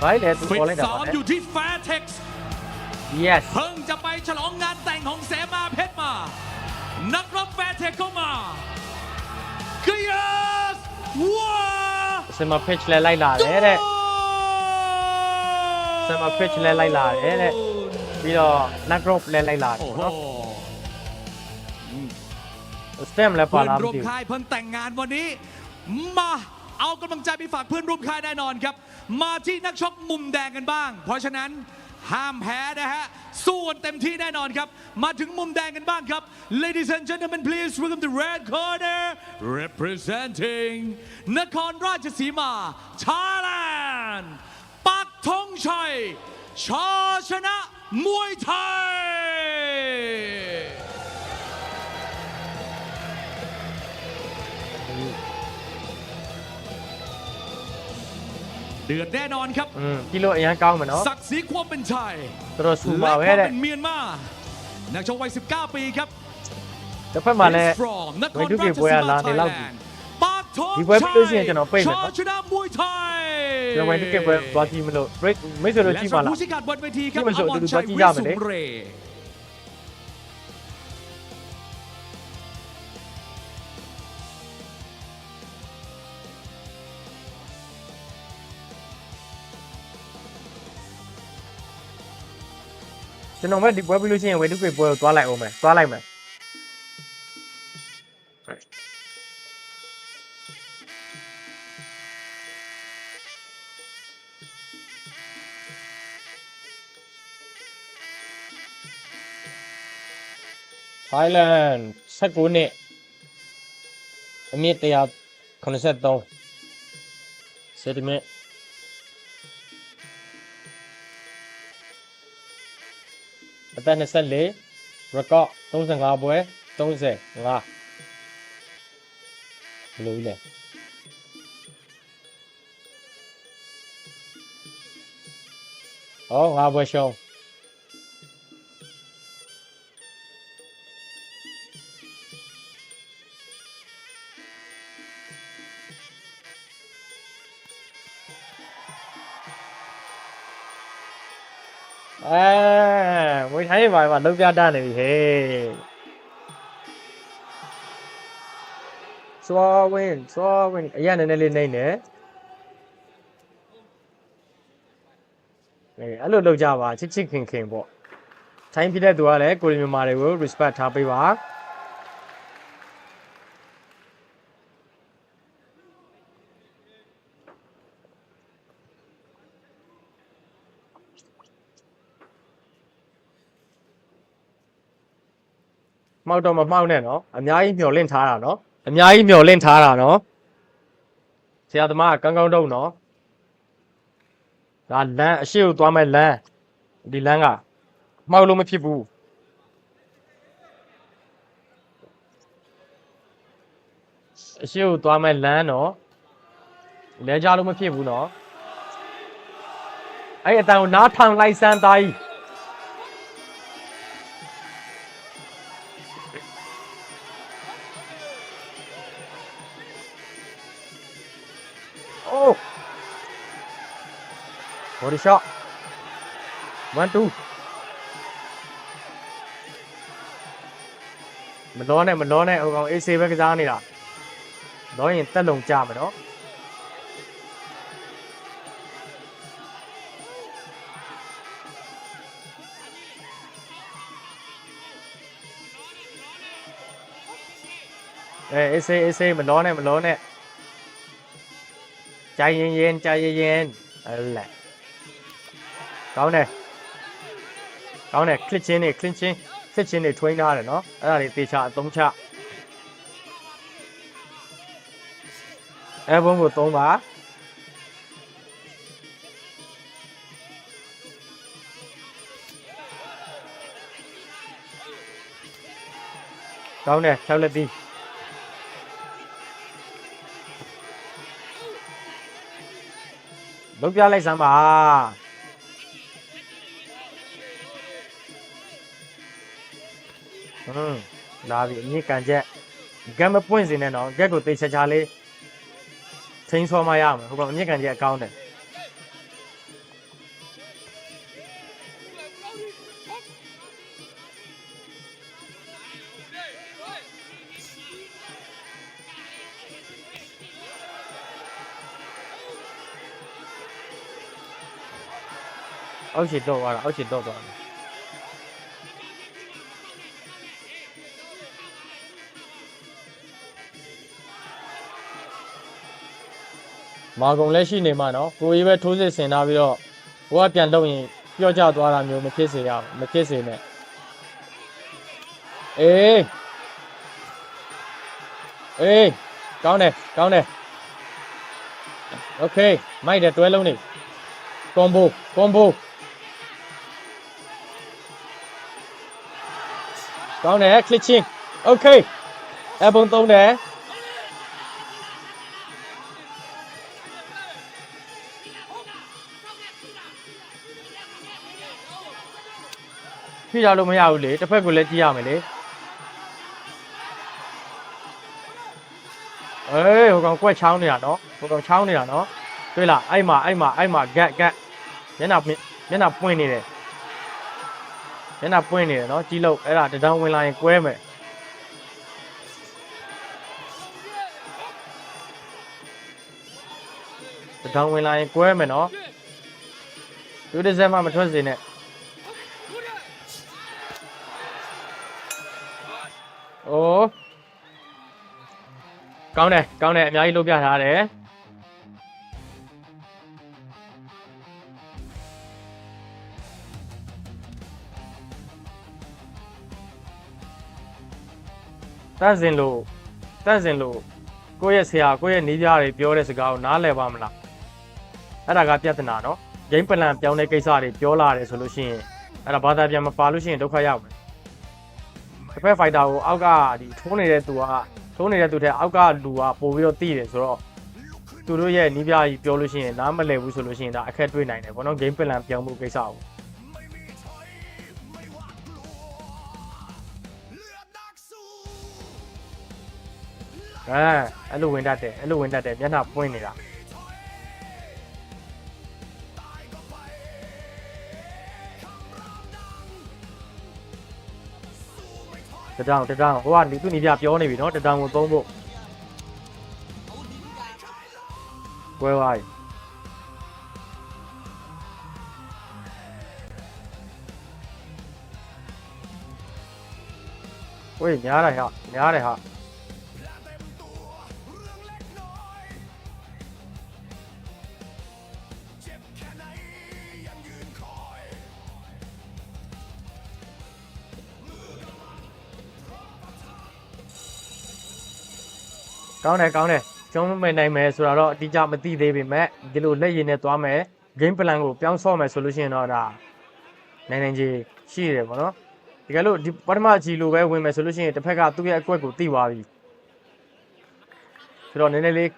ဘာလဲသူ ฟิ ခေါ် ต လိုက်တာ ซ้อ ပါ ม လေ อยู่ที่ Fairtex yes เพิ่งจะไปฉลองงานแต่งของเสมาเพชรมา นักรบ Fairtex เข้ามาเกียร์ว้า စမ pitch လဲလိုက်လာတယ်တဲ့စမ pitch လဲလိုက်လာတယ်တဲ့ပြီးတော့ knock drop လဲလိုက်လာတယ် โอ้โห နော် stem လဲပါ เพื่อน လားမ ร่วม သိဘူး ค่ายเพิ่งแต่งงานวันนี้ มาเอากำลังใจไปฝากเพื่อนร่วมค่ายแน่นอนครับ มาที่นักชกมุมแดงกันบ้าง เพราะฉะนั้นห้ามแพ้นะฮะสู้กันเต็มที่แน่นอนครับ มาถึงมุมแดงกันบ้างครับ Ladies and gentlemen please welcome the red corner representing นครราชสีมา Thailand ปักธงชัยชอชนะมวยไทย เดือดแน่นอนครับ ကီလိုအရန်ကောင်းမယ်နော် ศักดิ์ศรีความเป็นชาย တော်တော်ဆူပါ และ ပဲ ความ တဲ့ เป็นเมียนมานักชกวัย 19 ปีครับ တစ်ဖက်မှာလည်း He's from นคร ဝိတု รา ကေ ช ပွဲ สี က มา လာနေ ไทย လောက် แล ပြီ นด์ปากทอง ဒီပွဲပြီးလို့ရှိရင်ကျွန်တော်ပိတ်မယ် ช နော် ชนะมวยไทย ကျွန်တော်ဝိတုကေပွဲသွားကြည့်မလို့ break မိတ်ဆွေတို့ และ ကြည့် สำ ပါ หรับ လား ผู้ชี้ขาดบนเวทีครับ ที่มัน อ โชว์ มร ดู ชัย ดู วิ ว่า สุ ที่ ง ยากไหม เร ကျွန်တော်ပဲဒီပွဲပြီးလို့ရှိရင်ဝိတုကေပွဲကိုသွားလိုက်အောင်မယ်သွားလိုက်မယ်ထိုင်းလန်19နှစ်အမြင့်183စက်တီမီအသက်24 record 35ပွဲ35ဘယ်လိုလဲဟော5ပွဲရှုံးမွေးထိုင်းပါပါလုံးပြတတ်နေပြီဟေးစွာဝင်အရင်နည်းနည်းလေးနေနေအဲ့လိုလုပ်ကြပါချစ်ချစ်ခင်ခင်ပေါ့ထိုင်းဖြစ်တဲ့သူကလည်းကိုရီမြန်မာတွေကို respect ထားပေးပါမှောက်တော့မမှောက်နဲ့နော်အများကြီးမျောလင့်ထားတာနော်အများကြီးမျောလင့်ထားတာနော်ဆရာသမားကကောင်းကောင်းတော့နော်ဒါလမ်းအရှိကိုသွားမဲ့လမ်းဒီလမ်းကမှောက်လို့မဖြစ်ဘူးအရှိကိုသွားမဲ့လမ်းနော်လဲကြလို့မဖြစ်ဘူးနော်အဲ့အတန်ကိုနားထောင်လိုက်စမ်းသားကြီးbody shot 1 2မလောနဲ့ဟိုကောင် AC ပဲကစားနေတာလောရင်တက်လုံကြမယ်နော်AC မလောနဲ့ใจเย็นအဲ့လဲကောင်းတယ်ခလစ်ချင်းတွေထွင်းထားတယ်နော်အဲ့ဒါတွေတေချာအသုံးချအဲဘုံကိုသုံးပါကောင်းတယ်6လက်တီးလုပ်ပြလိုက်စမ်းပါလာပြီအမြင့်ကန်ချက်ဂမ်မပွင့်စင်နဲ့တော့ဂက်ကိုတိတ်ချာလေးချင်းဆောမှရမယ်ဟိုကောင်အမြင့်ကန်ချက်အကောင်းတယ် အောက်ချီတော့သွားတာအောက်ချီတော့သွားတယ်မာကုံလည်းရှိနေမှာနော်ကိုကြီးပဲထိုးစစ်ဆင်ထားပြီးတော့ဘိုးကပြန်တော့ရင်ပြော့ကျသွားတာမျိုးမဖြစ်စေရမဖြစ်စေနဲ့အေးကောင်းတယ်โอเคမိုက်တယ်တွဲလုံးနေကွန်ဘိုကောင်းတယ်คลิกချင်းโอเคအပုံသုံးတယ်ဖိထားလို့မရဘူးလေတစ်ဖက်ကလည်းကြည့်ရမယ်လေဟိုကောင်ကွက်ချောင်းနေတာနော်တွေ့လားအဲ့မှာဂက်မျက်နှာပွင့်နေတယ်နော်ကြီးလို့အဲ့ဒါတဒေါင်ဝင်လာရင်ကွဲမယ်တဒေါင်ဝင်လာရင်ကွဲမယ်နော်သူတစ်စက်မှမထွက်စေနဲ့အိုးကောင်းတယ်အများကြီးလုပ်ပြထားတယ်တန့်စင်လို့ကိုယ့်ရဲ့ဆရာကိုယ့်ရဲ့နီးပြားတွေပြောတဲ့စကားကိုနားလည်ပါမလားအဲ့ဒါကပြဿနာနော်ဂိမ်းပလန်ပြောင်းတဲ့ကိစ္စတွေပြောလာတယ်ဆိုလို့ရှိရင်အဲ့ဒါဘာသာပြန်မပါလို့ရှိရင်ဒုက္ခရောက်မယ်တစ်ဖက်ဖိုက်တာကိုအောက်ကဒီထိုးနေတဲ့သူထဲအောက်ကလူကပို့ပြီးတော့တီးတယ်ဆိုတော့သူတို့ရဲ့နီးပြားကြီးပြောလို့ရှိရင်နားမလည်ဘူးဆိုလို့ရှိရင်ဒါအခက်တွေ့နိုင်တယ်ဘောနော်ဂိမ်းပလန်ပြောင်းမှုကိစ္စကိုအဲ့လိုဝင်တတ်တယ်မျက်နှာပွင့်နေတာတဒေါင်ဟိုကနေသူ့နေပြပြောနေပြီနော်တဒေါင်ကိုသုံးဖို့ကွဲသွားပြီဝေးများတယ်ဟာကောင်းတယ်ကျုံးမနိုင်မယ်ဆိုတော့အတိအကျမသိသေးပေမဲ့ဒီလိုလက်ရည်နဲ့သွားမယ် game plan ကိုပြောင်းဆော့မယ်ဆိုလို့ရှိရင်တော့ဒါနိုင်ကြီးရှိတယ်ပေါ့နော်တကယ်လို့ဒီပထမအချီလိုပဲဝင်မယ်ဆိုလို့ရှိရင်တစ်ဖက်ကသူ့ရဲ့အကွက်ကိုတိသွားပြီဆိုတော့နည်းနည်းလေး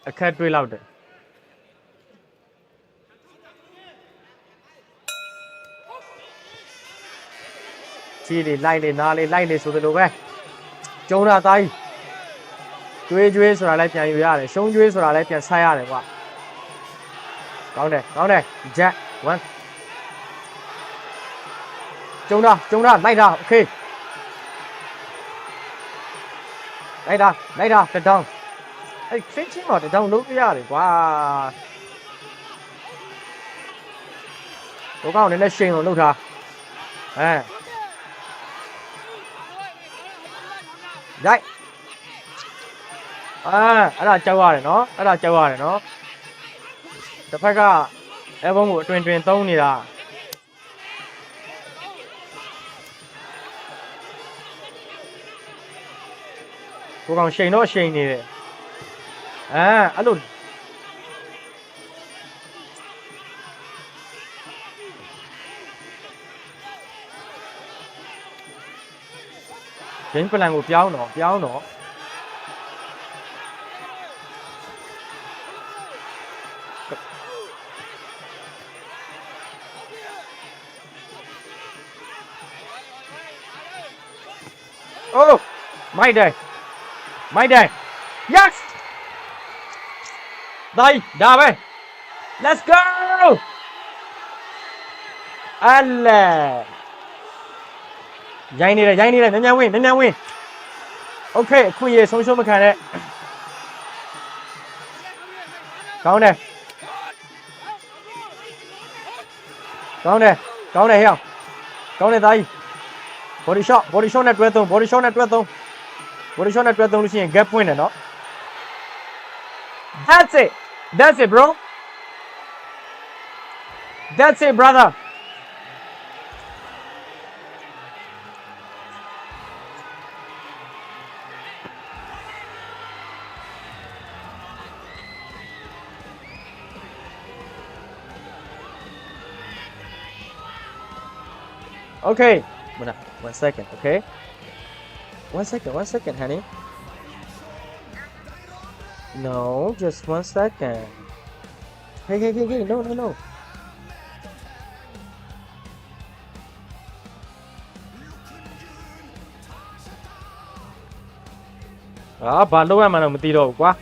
အခက်တွေ့လောက်တယ်ချီလေးလိုက်လေနားလေးလိုက်လေဆိုသလိုပဲကျုံးတာသားကြီးကျွေးဆိုတာလည်းပြန်ယူရတယ်ရှုံးကျွေးဆိုတာလည်းပြန်ဆက်ရတယ်ကွာကောင်းတယ်ဂျက်1ကျုံတာလိုက်တာโอเคလိုက်တာတဒေါင်အဲ့ခင်းချင်းတော့တဒေါင်လုံးပြရတယ်ကွာတော့ကောင်းနည်းနည်းရှိန်အောင်လုပ်ထားရိုက်အဲ့ဒါကြောက်ရတယ်နော်တစ်ဖက်ကအဲဘုံကိုအတွင်သုံးနေတာကိုကောင်ရှိန်နေတယ်အဲ့လိုဂိမ်းပလန်ကိုပြောင်းတော့โอ้မိုက်တယ် yes ဒါပဲ let's go အလဲရိုင်းနေတယ်ညံဝင်းโอเคအခွင့်အရေးဆုံးရှုံးမခံနဲ့ကောင်းတယ် ကောင်းတယ်ဟဲ့အောင်ကောင်းတယ်သားကြီး body shot နဲ့တွဲသုံး body shot နဲ့တွဲသုံးလို့ရှိရင် gap ပွင့်တယ်နော် that's it bro that's it brother Okay, one second, okay? One second, honey. No, just 1 second. Hey, no. Bà đâu em mà nó một tí đâu quá.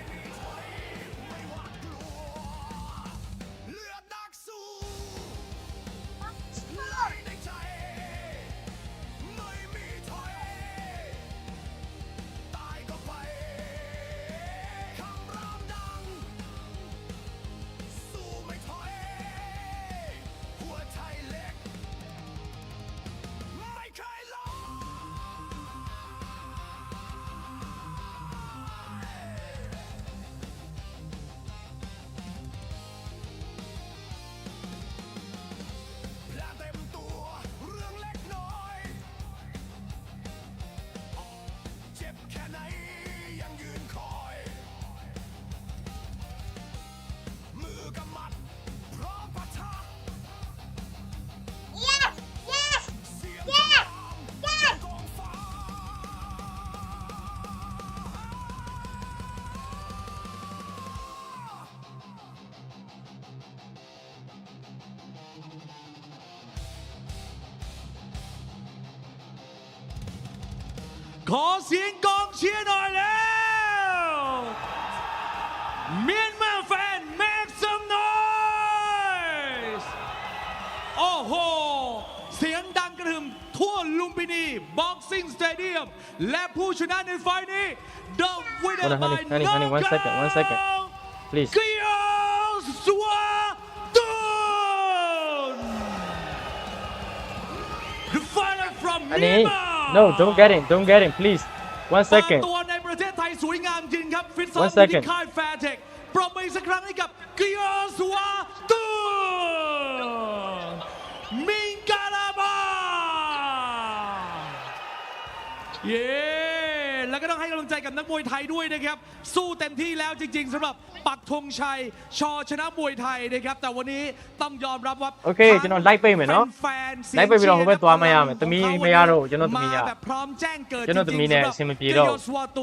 Có xiên con chia nổi leo Myanmar fan make some noise โอ้โหเสียงดังกระหึ่มทั่วลุมพินี Boxing Stadium และผู้ชนะในไฟล์นี้ The winner by honey, 1 second. Please. Gyeoswatun The fighter from Honey, Myanmar no, don't get in, please. 1 second. ตัวในประเทศไทยสวยงามจริงครับฟิตซ้อม 1 ที่ second. ค่ายแฟร์เทคปรบมืออีกสักครั้งให้กับเกียร์สวาตูนมิงกาลาบาเย้แล้วก็ต้องให้กำลังใจกับนักมวยไทยด้วยนะครับสู้เต็มที่แล้วจริง ๆสำหรับปักธงชัยชอชนะมวยไทยนะครับแต่วันนี้ต้องยอมรับว่า โอเคကျွန်တော် like ပေးမယ်နော် like ပေးပြီးတော့ဟိုဘက်သွားမရမယ်သမီးမရတော့ကျွန်တော်သမီးရ มาแบบพร้อมแจ้งเกิด ကျွန်တော်သမီးနဲ့အဆင်မပြေတော့ เกียร์สวาตูน